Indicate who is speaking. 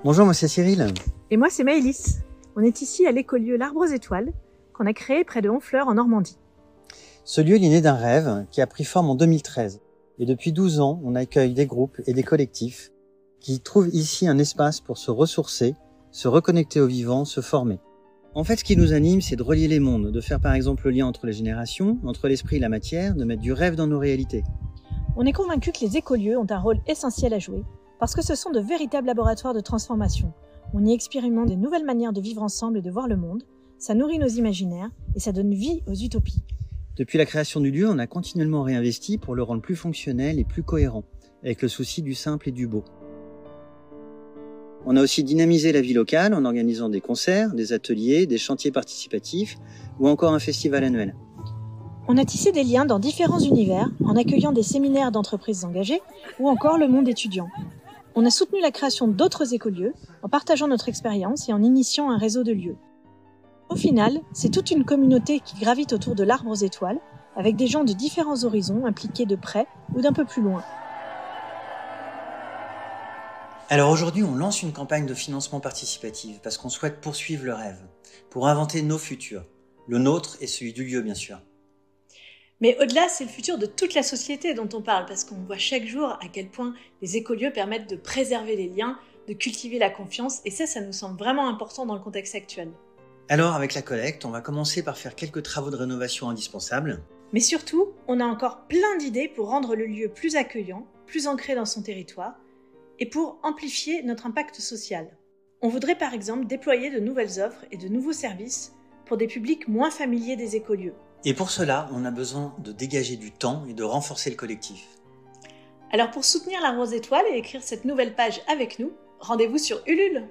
Speaker 1: Bonjour, moi c'est Cyril.
Speaker 2: Et moi c'est Maëlys. On est ici à l'écolieu L'Arbre aux Étoiles, qu'on a créé près de Honfleur en Normandie.
Speaker 1: Ce lieu, il est né d'un rêve qui a pris forme en 2013. Et depuis 12 ans, on accueille des groupes et des collectifs qui trouvent ici un espace pour se ressourcer, se reconnecter au vivant, se former. En fait, ce qui nous anime, c'est de relier les mondes, de faire par exemple le lien entre les générations, entre l'esprit et la matière, de mettre du rêve dans nos réalités.
Speaker 2: On est convaincus que les écolieux ont un rôle essentiel à jouer, parce que ce sont de véritables laboratoires de transformation. On y expérimente de nouvelles manières de vivre ensemble et de voir le monde, ça nourrit nos imaginaires et ça donne vie aux utopies.
Speaker 1: Depuis la création du lieu, on a continuellement réinvesti pour le rendre plus fonctionnel et plus cohérent, avec le souci du simple et du beau. On a aussi dynamisé la vie locale en organisant des concerts, des ateliers, des chantiers participatifs ou encore un festival annuel.
Speaker 2: On a tissé des liens dans différents univers en accueillant des séminaires d'entreprises engagées ou encore le monde étudiant. On a soutenu la création d'autres écolieux en partageant notre expérience et en initiant un réseau de lieux. Au final, c'est toute une communauté qui gravite autour de l'Arbre aux Étoiles, avec des gens de différents horizons impliqués de près ou d'un peu plus loin.
Speaker 1: Alors aujourd'hui, on lance une campagne de financement participatif parce qu'on souhaite poursuivre le rêve, pour inventer nos futurs, le nôtre et celui du lieu bien sûr.
Speaker 2: Mais au-delà, c'est le futur de toute la société dont on parle, parce qu'on voit chaque jour à quel point les écolieux permettent de préserver les liens, de cultiver la confiance, et ça nous semble vraiment important dans le contexte actuel.
Speaker 1: Alors avec la collecte, on va commencer par faire quelques travaux de rénovation indispensables.
Speaker 2: Mais surtout, on a encore plein d'idées pour rendre le lieu plus accueillant, plus ancré dans son territoire, et pour amplifier notre impact social. On voudrait par exemple déployer de nouvelles offres et de nouveaux services pour des publics moins familiers des écolieux.
Speaker 1: Et pour cela, on a besoin de dégager du temps et de renforcer le collectif.
Speaker 2: Alors pour soutenir l'Arbre aux Étoiles et écrire cette nouvelle page avec nous, rendez-vous sur Ulule.